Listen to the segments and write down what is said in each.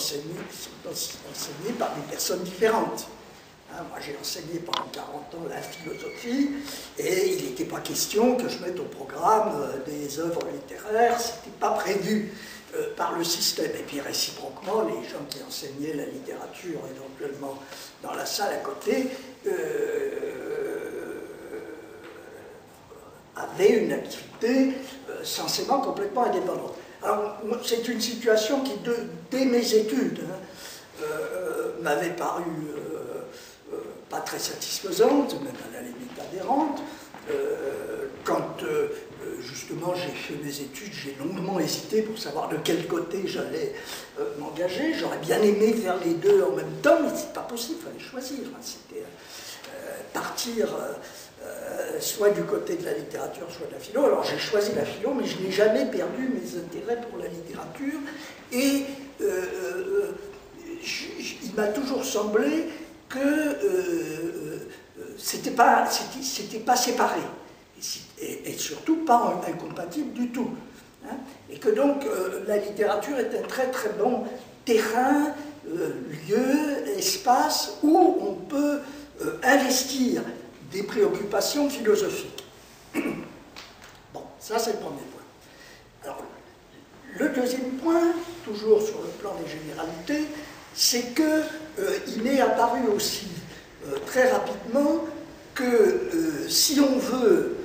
enseignés par des personnes différentes. Hein, moi, j'ai enseigné pendant 40 ans la philosophie, et il n'était pas question que je mette au programme des œuvres littéraires, ce n'était pas prévu par le système. Et puis réciproquement, les gens qui enseignaient la littérature éventuellement dans la salle à côté avaient une activité censément complètement indépendante. Alors, c'est une situation qui, dès mes études, m'avait paru pas très satisfaisante, même à la limite adhérente. Quand justement j'ai fait mes études, j'ai longuement hésité pour savoir de quel côté j'allais m'engager. J'aurais bien aimé faire les deux en même temps, mais c'est pas possible, il fallait choisir. Hein. C'était partir soit du côté de la littérature, soit de la philo. Alors j'ai choisi la philo, mais je n'ai jamais perdu mes intérêts pour la littérature. Et il m'a toujours semblé que c'était pas séparé, et surtout pas incompatible du tout. Hein, et que donc la littérature est un très très bon terrain, lieu, espace où on peut investir des préoccupations philosophiques. Bon, ça c'est le premier point. Alors, le deuxième point, toujours sur le plan des généralités, c'est qu'il m'est apparu aussi très rapidement que si on veut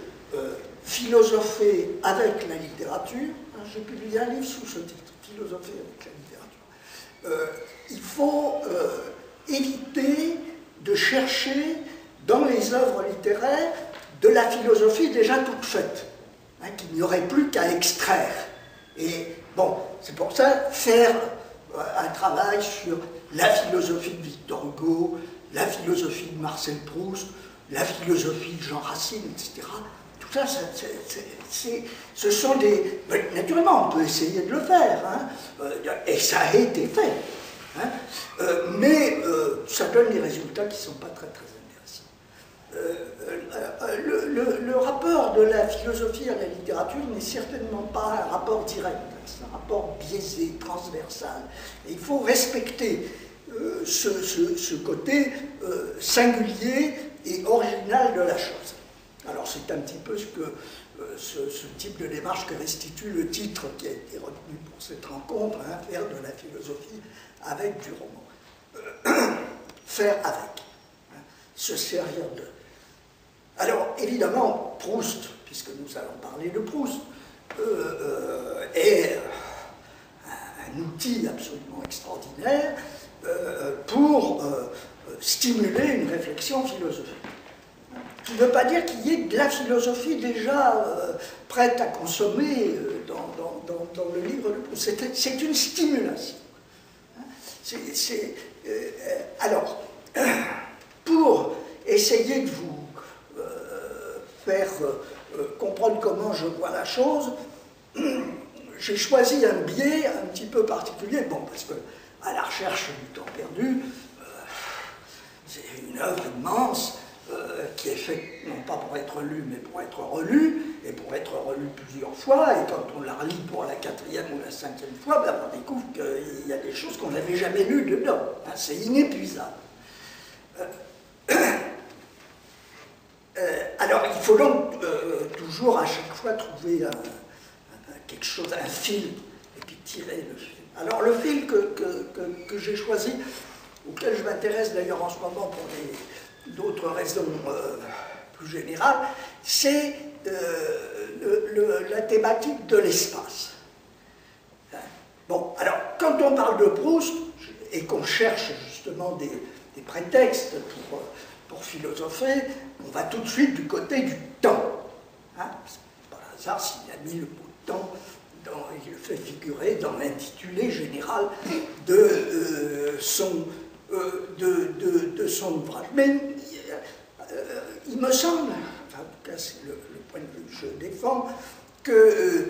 philosopher avec la littérature, hein, j'ai publié un livre sous ce titre, Philosopher avec la littérature, il faut éviter de chercher dans les œuvres littéraires de la philosophie déjà toute faite, hein, qu'il n'y aurait plus qu'à extraire. Et bon, c'est pour ça faire un travail sur la philosophie de Victor Hugo, la philosophie de Marcel Proust, la philosophie de Jean Racine, etc. Tout ça, ce sont des... Naturellement, on peut essayer de le faire, hein, et ça a été fait, hein, mais ça donne des résultats qui ne sont pas très très intéressants. Le rapport de la philosophie à la littérature n'est certainement pas un rapport direct, c'est un rapport biaisé, transversal. Et il faut respecter ce côté singulier et original de la chose. Alors c'est un petit peu ce que ce type de démarche que restitue le titre qui a été retenu pour cette rencontre, hein, faire de la philosophie avec du roman. Faire avec, hein, se servir de. Alors évidemment, Proust, puisque nous allons parler de Proust, est un outil absolument extraordinaire pour stimuler une réflexion philosophique. Ce qui ne veut pas dire qu'il y ait de la philosophie déjà prête à consommer dans le livre de Proust. C'est une stimulation. Alors, pour essayer de vous faire comprendre comment je vois la chose, j'ai choisi un biais un petit peu particulier, bon, parce que à la recherche du temps perdu, c'est une œuvre immense qui est faite non pas pour être lue, mais pour être relue, et pour être relue plusieurs fois, et quand on la relit pour la 4e ou la 5e fois, ben, on découvre qu'il y a des choses qu'on n'avait jamais lues dedans. Hein, c'est inépuisable. Alors, il faut donc toujours à chaque fois trouver quelque chose, un fil, et puis tirer le fil. Alors, le fil que j'ai choisi, auquel je m'intéresse d'ailleurs en ce moment pour d'autres raisons plus générales, c'est la thématique de l'espace. Bon, alors, quand on parle de Proust, et qu'on cherche justement des prétextes pour philosopher, on va tout de suite du côté du temps. Hein, c'est pas un hasard s'il a mis le mot temps, il le fait figurer dans l'intitulé général de son ouvrage. Mais il me semble, enfin, en tout cas c'est le point de vue que je défends, que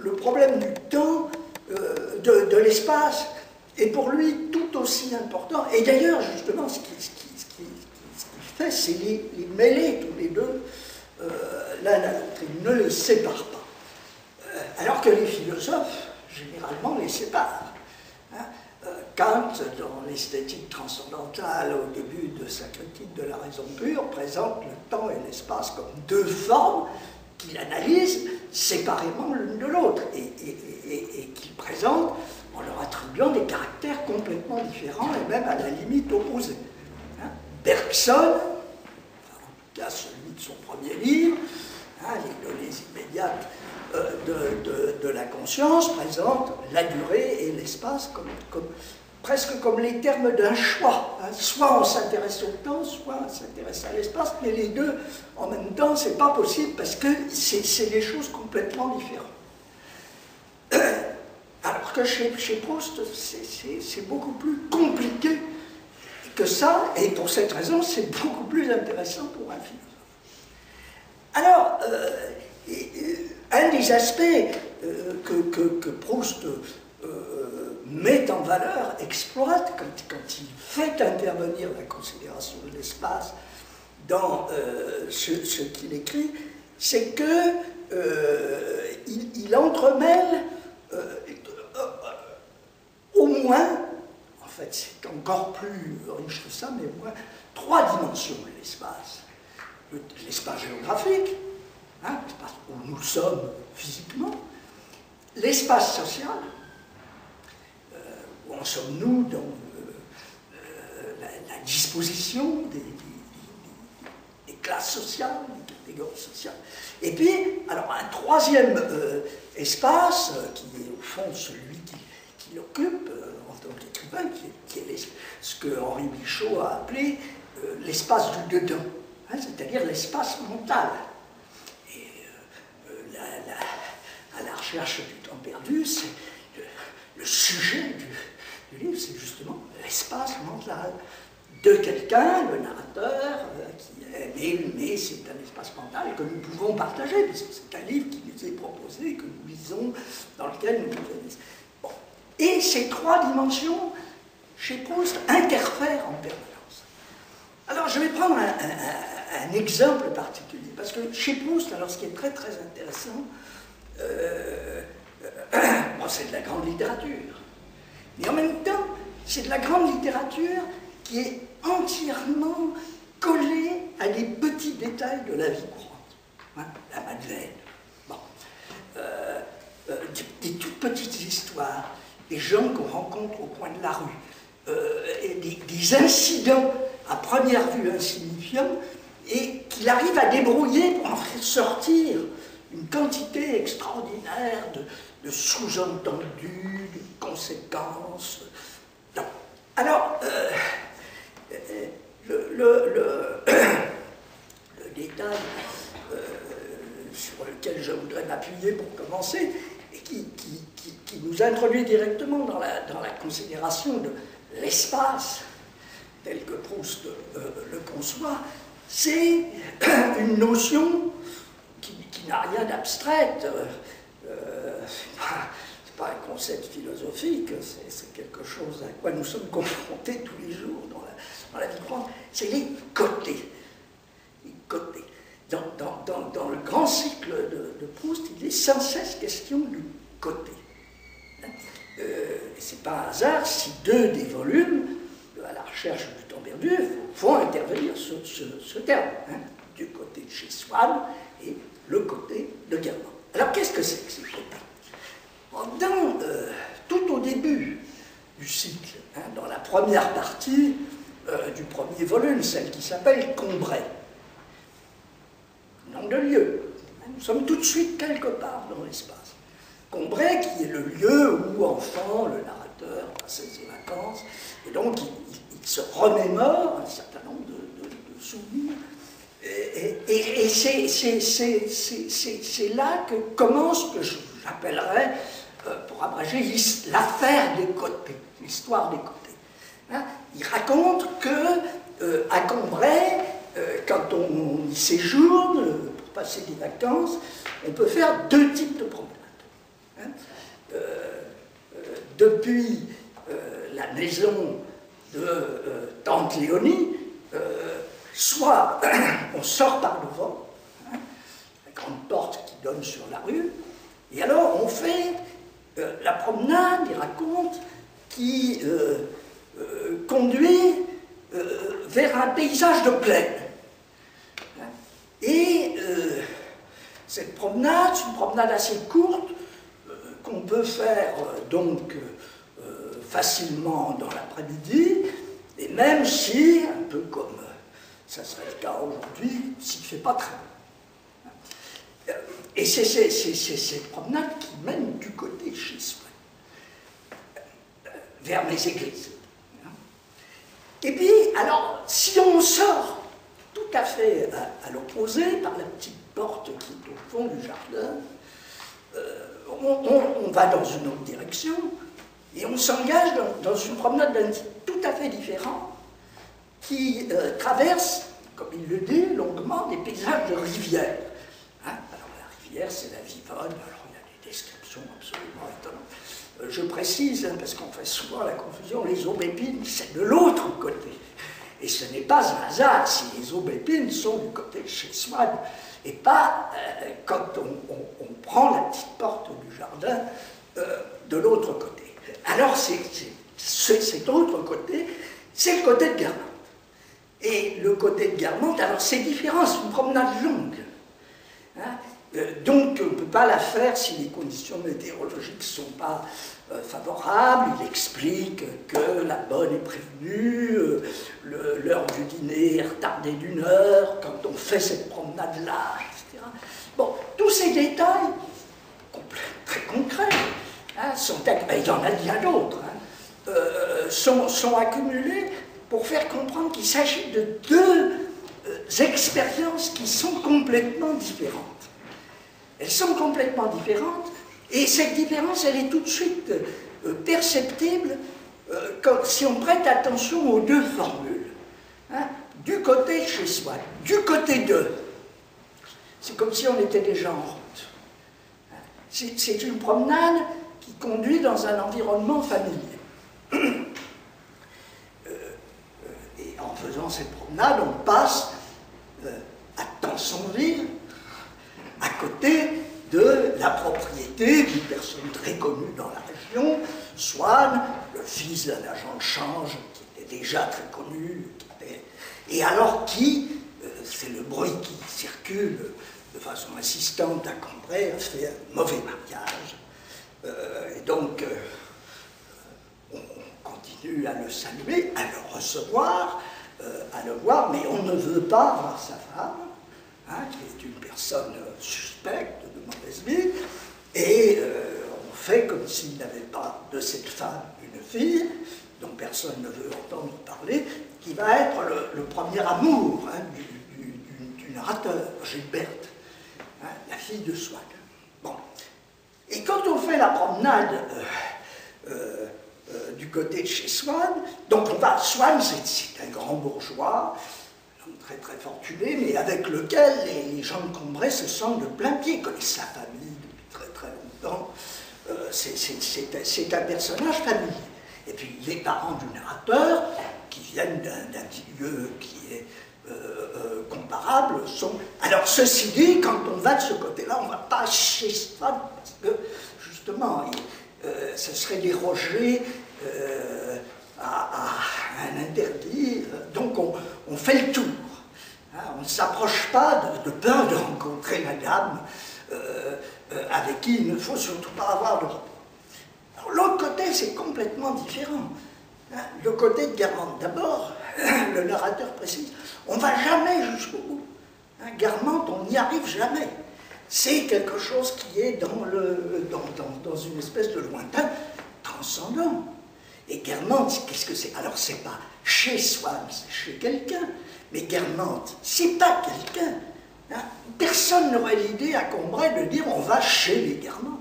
le problème du temps, de l'espace, est pour lui tout aussi important. Et d'ailleurs, justement, ce qu'il fait, c'est les mêler tous les deux l'un à l'autre. Il ne les sépare pas. Alors que les philosophes, généralement, les séparent. Hein. Kant, dans l'esthétique transcendantale, au début de sa critique de la raison pure, présente le temps et l'espace comme deux formes qu'il analyse séparément l'une de l'autre et qu'il présente en leur attribuant des caractères complètement différents et même à la limite opposés. Hein? Bergson, enfin, en tout cas celui de son premier livre, hein, Les données immédiates de la conscience, présente la durée et l'espace presque comme les termes d'un choix. Hein. Soit on s'intéresse au temps, soit on s'intéresse à l'espace, mais les deux en même temps, c'est pas possible parce que c'est des choses complètement différentes. Alors que chez Proust, c'est beaucoup plus compliqué que ça, et pour cette raison, c'est beaucoup plus intéressant pour un philosophe. Alors, un des aspects que Proust met en valeur, exploite, quand il fait intervenir la considération de l'espace dans ce qu'il écrit, c'est qu'il entremêle au moins, en fait c'est encore plus riche que ça, mais au moins 3 dimensions de l'espace. L'espace géographique, hein, l'espace où nous sommes physiquement, l'espace social, où en sommes-nous dans la disposition des classes sociales, des catégories sociales. Et puis, alors un troisième espace, qui est au fond celui qui l'occupe en tant qu'écrivain, qui est ce que Henri Michaud a appelé l'espace du dedans, hein, c'est-à-dire l'espace mental. Et à la recherche du temps perdu, c'est le sujet du livre, c'est justement l'espace mental de quelqu'un, le narrateur, mais c'est un espace mental que nous pouvons partager, puisque c'est un livre qui nous est proposé, que nous lisons, dans lequel nous pouvons... Bon. Et ces 3 dimensions, chez Proust, interfèrent en permanence. Alors, je vais prendre un exemple particulier, parce que chez Proust, alors ce qui est très très intéressant, bon, c'est de la grande littérature. Mais en même temps, c'est de la grande littérature qui est entièrement collée à des petits détails de la vie courante. Hein, la Madeleine, bon. Des toutes petites histoires, des gens qu'on rencontre au coin de la rue, et des incidents à première vue insignifiants, et qu'il arrive à débrouiller pour en faire sortir une quantité extraordinaire de sous-entendus, de conséquences. Non. Alors, le détail sur lequel je voudrais m'appuyer pour commencer, et qui nous introduit directement dans la considération de l'espace tel que Proust le conçoit, c'est une notion qui n'a rien d'abstraite. C'est pas un concept philosophique, c'est quelque chose à quoi nous sommes confrontés tous les jours dans la vie courante. C'est les côtés. Les côtés. Dans le grand cycle de Proust, il est sans cesse question du côté. Et c'est pas un hasard si 2 des volumes, à la recherche du temps perdu, font intervenir ce terme, hein, du côté de chez Swann et le côté de Guermantes. Alors qu'est-ce que c'est que ces côtés? Tout au début du cycle, hein, dans la première partie du premier volume, celle qui s'appelle Combray, nom de lieu, nous sommes tout de suite quelque part dans l'espace. Combray, qui est le lieu où, enfant, le narrateur passait ses vacances, et donc il se remémore un certain nombre de souvenirs. Et c'est là que commence ce que j'appellerais, pour abréger, l'affaire des côtés, l'histoire des côtés. Hein, il raconte que à Combray, quand on y séjourne, pour passer des vacances, on peut faire 2 types de promenades. Hein, depuis la maison de Tante Léonie, soit on sort par devant, hein, la grande porte qui donne sur la rue, et alors on fait la promenade, il raconte, qui conduit vers un paysage de plaine. Et cette promenade, c'est une promenade assez courte, qu'on peut faire donc facilement dans l'après-midi, et même si, un peu comme ça serait le cas aujourd'hui, s'il ne fait pas très beau. Et c'est cette promenade qui mène du côté chez soi, vers les églises. Et puis, alors, si on sort tout à fait à l'opposé, par la petite porte qui est au fond du jardin, on va dans une autre direction, et on s'engage dans une promenade d'un type tout à fait différent, qui traverse, comme il le dit, longuement, des paysages de rivières. Hein? Alors la rivière, c'est la Vivonne, alors il y a des descriptions absolument étonnantes. Je précise, hein, parce qu'on fait souvent la confusion, les aubépines, c'est de l'autre côté. Et ce n'est pas un hasard si les aubépines sont du côté de chez Swann, et pas quand on prend la petite porte du jardin de l'autre côté. Alors cet autre côté, c'est le côté de Guermantes. Et le côté de Guermantes, alors c'est différent, c'est une promenade longue. Hein? Donc on ne peut pas la faire si les conditions météorologiques ne sont pas favorables. Il explique que la bonne est prévenue, l'heure du dîner est retardée d'1 heure, quand on fait cette promenade-là, etc. Bon, tous ces détails, très concrets, hein, il y en a bien d'autres, hein, sont accumulés pour faire comprendre qu'il s'agit de deux expériences qui sont complètement différentes. Elles sont complètement différentes, et cette différence, elle est tout de suite perceptible si on prête attention aux deux formules. Hein, du côté chez soi, du côté d'eux. C'est comme si on était déjà en route. C'est une promenade qui conduit dans un environnement familier. Et en faisant cette promenade, on passe à Tansonville, à côté de la propriété d'une personne très connue dans la région, Swann, le fils d'un agent de change qui était déjà très connu, et alors c'est le bruit qui circule de façon insistante à Cambrai, a fait un mauvais mariage, et donc on continue à le saluer, à le recevoir, à le voir, mais on ne veut pas voir sa femme, hein, qui est une personne suspecte de mauvaise vie, et on fait comme s'il n'avait pas de cette femme une fille, dont personne ne veut entendre parler, qui va être le premier amour, hein, du narrateur, Gilberte, hein, la fille de Swann. Bon. Et quand on fait la promenade du côté de chez Swann, donc Swann, c'est un grand bourgeois, un homme très très fortuné, mais avec lequel les gens de Cambrai se sentent de plein pied, ils connaissent sa famille depuis très très longtemps, c'est un personnage familier. Et puis les parents du narrateur, qui viennent d'un milieu qui est comparable, sont... Alors ceci dit, quand on va de ce côté-là, on ne va pas chez Swann, parce que justement, ce serait déroger à un interdit, donc on fait le tour. Hein, on ne s'approche pas de peur de rencontrer la dame avec qui il ne faut surtout pas avoir de rapport. Alors l'autre côté, c'est complètement différent. Hein, le côté de Guermantes, d'abord, le narrateur précise, on ne va jamais jusqu'au bout. Hein, Guermantes, on n'y arrive jamais. C'est quelque chose qui est dans une espèce de lointain transcendant. Et Guermantes, qu'est-ce que c'est? Alors, c'est pas chez Swann, c'est chez quelqu'un. Mais Guermantes, c'est pas quelqu'un. Hein? Personne n'aurait l'idée à Cambrai de dire on va chez les Guermantes.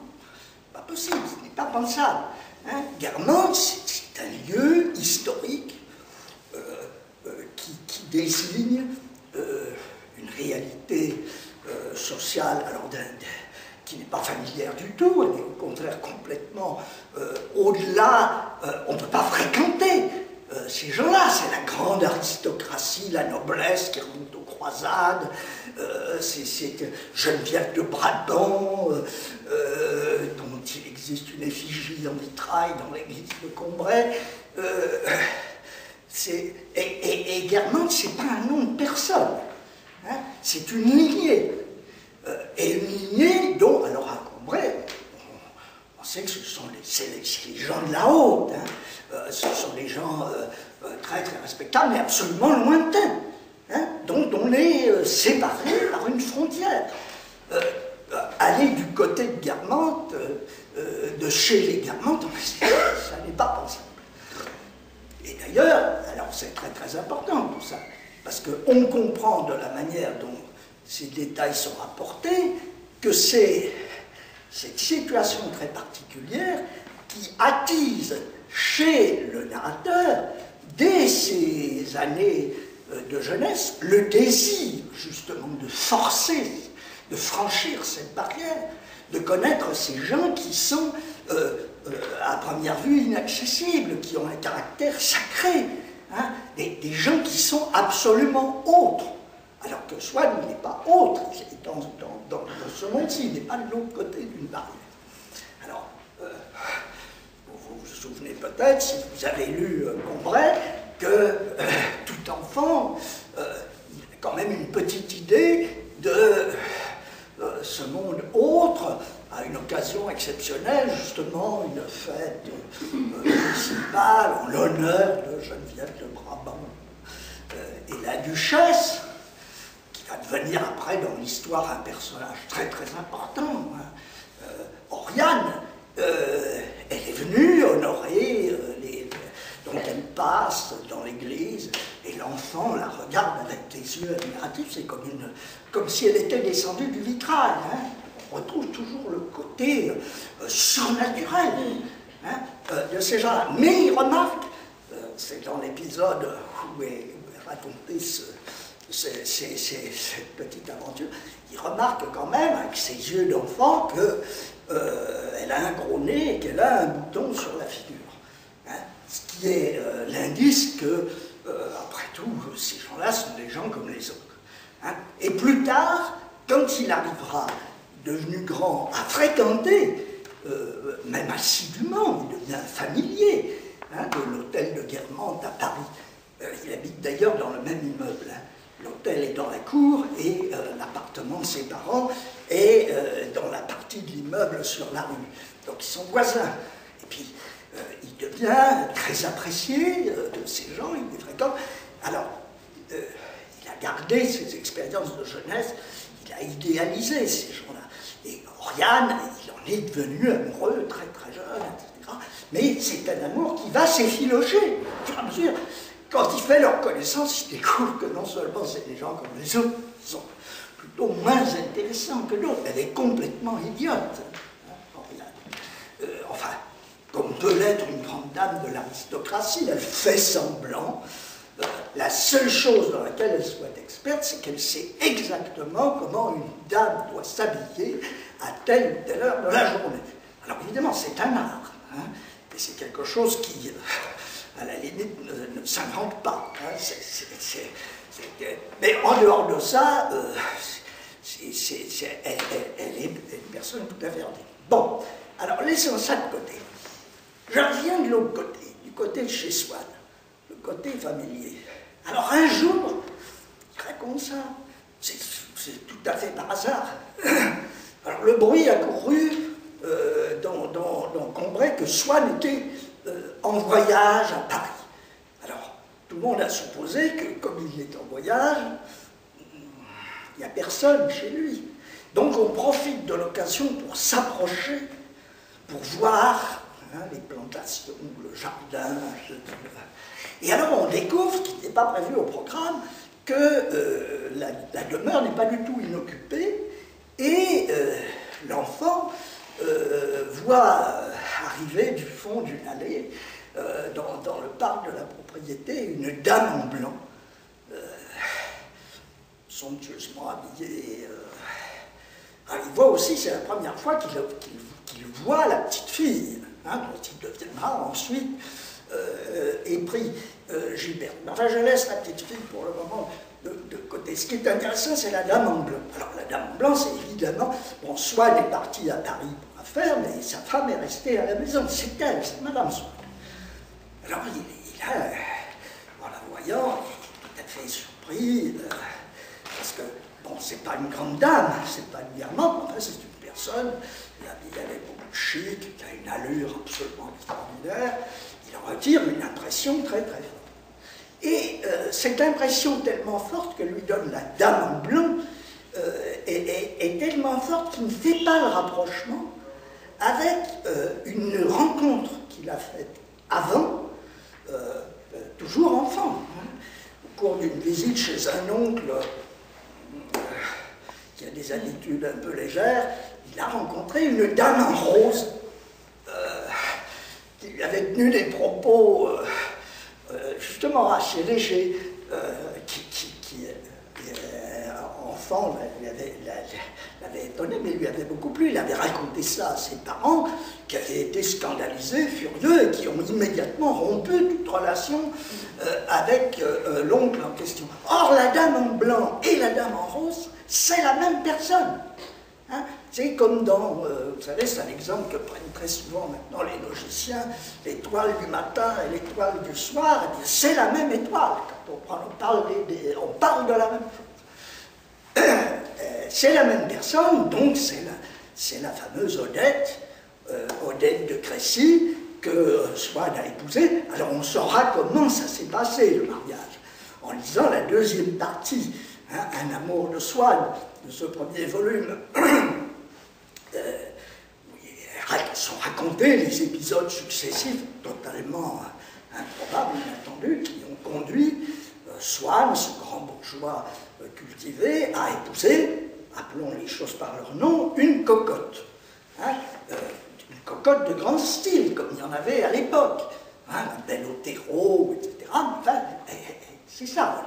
Pas possible, ce n'est pas pensable. Hein? Guermantes, c'est un lieu historique qui désigne une réalité sociale, alors qui n'est pas familière du tout, elle est au contraire complètement au-delà, on ne peut pas fréquenter ces gens-là, c'est la grande aristocratie, la noblesse qui remonte aux croisades, c'est Geneviève de Brabant, dont il existe une effigie bougies en vitrail dans l'église de Combray. Et Guermantes, ce n'est pas un nom de personne, hein, c'est une lignée. Et une lignée dont, alors à Combray, on sait que ce sont les gens de la haute, hein, ce sont des gens très très respectables, mais absolument lointains, hein, dont on est séparés par une frontière. Aller du côté de Guermantes, de chez les Guermantes, ça n'est pas possible. Et d'ailleurs, alors c'est très très important tout ça, parce qu'on comprend de la manière dont ces détails sont rapportés que c'est cette situation très particulière qui attise chez le narrateur, dès ses années de jeunesse, le désir justement de forcer, de franchir cette barrière, de connaître ces gens qui sont à première vue inaccessibles, qui ont un caractère sacré, hein, des gens qui sont absolument autres, alors que Swann n'est pas autre, dans ce monde-ci, il n'est pas de l'autre côté d'une barrière. Alors, vous vous souvenez peut-être, si vous avez lu Combray, que tout enfant, il a quand même une petite idée de ce monde autre, à une occasion exceptionnelle, justement, une fête municipale en l'honneur de Geneviève de Brabant et la duchesse, qui va devenir après dans l'histoire un personnage très très important, hein. Oriane, elle est venue honorer donc elle passe dans l'église et l'enfant la regarde avec des yeux admiratifs, c'est comme si elle était descendue du vitrail, hein. On retrouve toujours le côté surnaturel, hein, de ces gens-là. Mais il remarque, c'est dans l'épisode où est racontée cette petite aventure, il remarque quand même, avec ses yeux d'enfant, qu'elle a un gros nez et qu'elle a un bouton sur la figure. Hein, ce qui est l'indice que, après tout, ces gens-là sont des gens comme les autres. Hein. Et plus tard, quand il arrivera, devenu grand, à fréquenter, même assidûment, il devient familier, hein, de l'hôtel de Guermantes à Paris. Il habite d'ailleurs dans le même immeuble. Hein. L'hôtel est dans la cour et l'appartement de ses parents est dans la partie de l'immeuble sur la rue. Donc ils sont voisins. Et puis il devient très apprécié de ces gens, il les fréquente. Alors, il a gardé ses expériences de jeunesse, il a idéalisé ces gens-là. Et Oriane, il en est devenu amoureux très très jeune, etc. Mais c'est un amour qui va s'effilocher au fur et à mesure. Quand il fait leur connaissance, il découvre que non seulement c'est des gens comme les autres, ils sont plutôt moins intéressants que d'autres. Elle est complètement idiote, hein, Oriane. Enfin, comme peut l'être une grande dame de l'aristocratie, elle fait semblant. La seule chose dans laquelle elle soit experte, c'est qu'elle sait exactement comment une dame doit s'habiller à telle ou telle heure de la journée. Alors évidemment, c'est un art, hein, et c'est quelque chose qui, à la limite, ne s'invente pas. Hein, mais en dehors de ça, elle est une personne tout à fait ordinaire. Bon, alors laissons ça de côté. Je reviens de l'autre côté, du côté de chez Swann. Côté familier. Alors un jour, il raconte ça, c'est tout à fait par hasard. Alors le bruit a couru dans Combray que Swann était en voyage à Paris. Alors tout le monde a supposé que comme il est en voyage, il n'y a personne chez lui. Donc on profite de l'occasion pour s'approcher, pour voir, hein, les plantations, le jardin, et alors on découvre, ce qui n'était pas prévu au programme, que la demeure n'est pas du tout inoccupée, et l'enfant voit arriver du fond d'une allée, dans le parc de la propriété, une dame en blanc, somptueusement habillée. Alors, il voit aussi, c'est la première fois qu'il voit la petite fille, hein, dont il deviendra ensuite épris. Gilbert. Enfin, je laisse la petite fille pour le moment de côté. Ce qui est intéressant, c'est la dame en blanc. Alors, la dame en blanc, c'est évidemment, bon, Swann est parti à Paris pour affaires, mais sa femme est restée à la maison. C'est elle, c'est Madame Swann. Alors, il a, en la voyant, il est tout à fait surpris, parce que, bon, c'est pas une grande dame, c'est pas une diamante, enfin, c'est une personne, il avait beaucoup de chic, qui a une allure absolument extraordinaire, il retire une impression très très forte. Et cette impression tellement forte que lui donne la dame en blanc est tellement forte qu'il ne fait pas le rapprochement avec une rencontre qu'il a faite avant, toujours enfant, hein, au cours d'une visite chez un oncle qui a des habitudes un peu légères. Il a rencontré une dame en rose qui lui avait tenu des propos justement assez légers, enfant l'avait étonné, mais lui avait beaucoup plu. Il avait raconté ça à ses parents, qui avaient été scandalisés, furieux, et qui ont immédiatement rompu toute relation avec l'oncle en question. Or, la dame en blanc et la dame en rose, c'est la même personne. Hein, c'est comme dans, vous savez, c'est un exemple que prennent très souvent maintenant les logiciens, l'étoile du matin et l'étoile du soir, c'est la même étoile. Quand on parle de la même chose. C'est la même personne, donc c'est la fameuse Odette, Odette de Crécy, que Swann a épousée. Alors on saura comment ça s'est passé, le mariage, en lisant la deuxième partie, hein, Un amour de Swann, de ce premier volume, sont racontés les épisodes successifs totalement improbables, inattendus, qui ont conduit Swann, ce grand bourgeois cultivé, à épouser, appelons les choses par leur nom, une cocotte. Hein, une cocotte de grand style, comme il y en avait à l'époque. Hein, un bel Otero, etc. Enfin, c'est ça.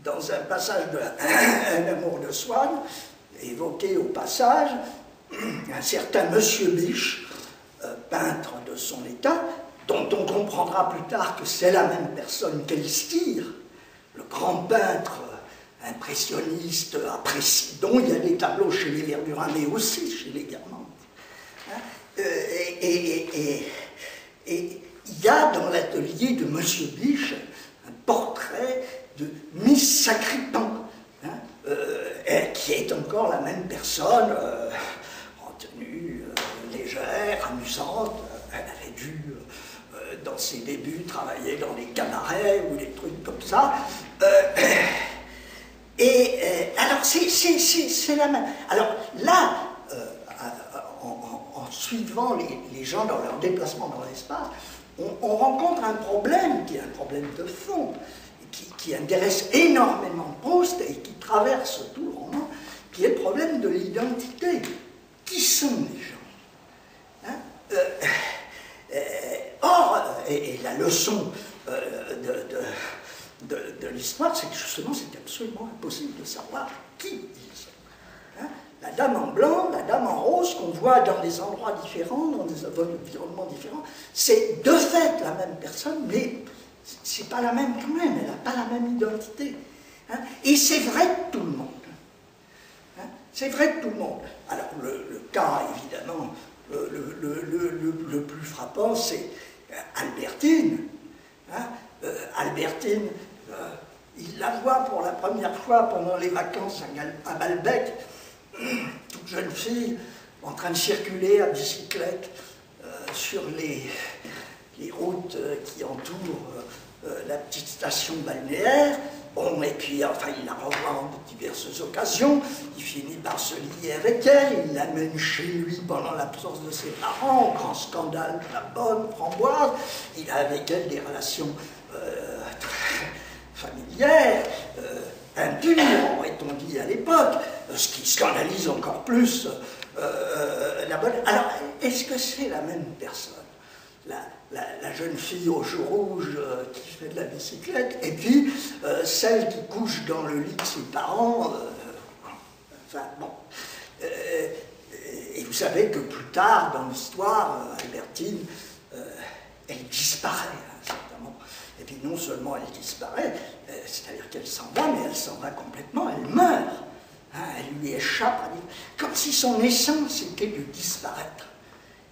Dans un passage de Un amour de Swann, évoqué au passage, un certain Monsieur Biche, peintre de son état, dont on comprendra plus tard que c'est la même personne qu'Elstir, le grand peintre impressionniste, dont il y a des tableaux chez les Verdurins, mais aussi chez les Guermantes. Hein, et il y a dans l'atelier de Monsieur Biche un portrait de Miss Sacripan, hein, qui est encore la même personne, en tenue légère, amusante. Elle avait dû, dans ses débuts, travailler dans des cabarets ou des trucs comme ça. Alors, c'est la même. Alors là, en suivant les gens dans leur déplacement dans l'espace, on rencontre un problème qui est un problème de fond, qui intéresse énormément Proust et qui traverse tout le roman, qui est le problème de l'identité. Qui sont les gens, hein, or, et la leçon de l'histoire, c'est que justement, c'est absolument impossible de savoir qui ils sont. Hein, la dame en blanc, la dame en rose, qu'on voit dans des endroits différents, dans des environnements différents, c'est de fait la même personne, mais c'est pas la même quand même, elle n'a pas la même identité. Hein, et c'est vrai de tout le monde. Hein, c'est vrai de tout le monde. Alors, le cas, évidemment, le plus frappant, c'est Albertine. Hein, Albertine, il la voit pour la première fois pendant les vacances à Balbec, toute jeune fille, en train de circuler à bicyclette sur les routes qui entourent la petite station balnéaire. Bon, et puis, enfin, il la revoit en diverses occasions, il finit par se lier avec elle, il l'amène chez lui pendant l'absence de ses parents, grand scandale de la bonne Framboise, il a avec elle des relations très familières, impures, aurait-on dit à l'époque, ce qui scandalise encore plus la bonne... Alors, est-ce que c'est la même personne, la jeune fille aux joues rouges qui fait de la bicyclette, et puis celle qui couche dans le lit de ses parents, enfin bon. Et vous savez que plus tard dans l'histoire, Albertine, elle disparaît, hein, certainement. Et puis non seulement elle disparaît, c'est-à-dire qu'elle s'en va, mais elle s'en va complètement, elle meurt. Hein, elle lui échappe, comme si son essence était de disparaître.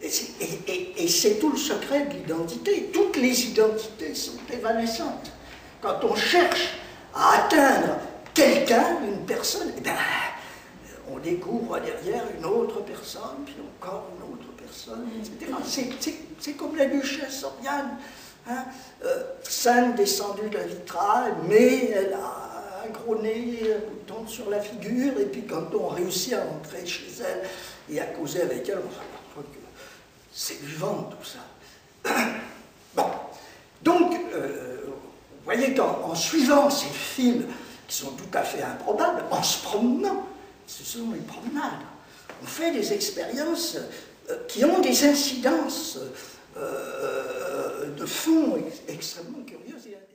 Et c'est tout le secret de l'identité. Toutes les identités sont évanescentes. Quand on cherche à atteindre quelqu'un, une personne, eh bien, on découvre derrière une autre personne, puis encore une autre personne, etc. C'est comme la duchesse Oriane, hein, sainte descendue d'un vitral, mais elle a un gros nez, un bouton sur la figure, et puis quand on réussit à entrer chez elle et à causer avec elle, on s'aperçoit que c'est vivant tout ça. Bon, donc, vous voyez qu'en suivant ces fils qui sont tout à fait improbables, en se promenant, ce sont les promenades, on fait des expériences qui ont des incidences de fond extrêmement curieuses et intéressantes.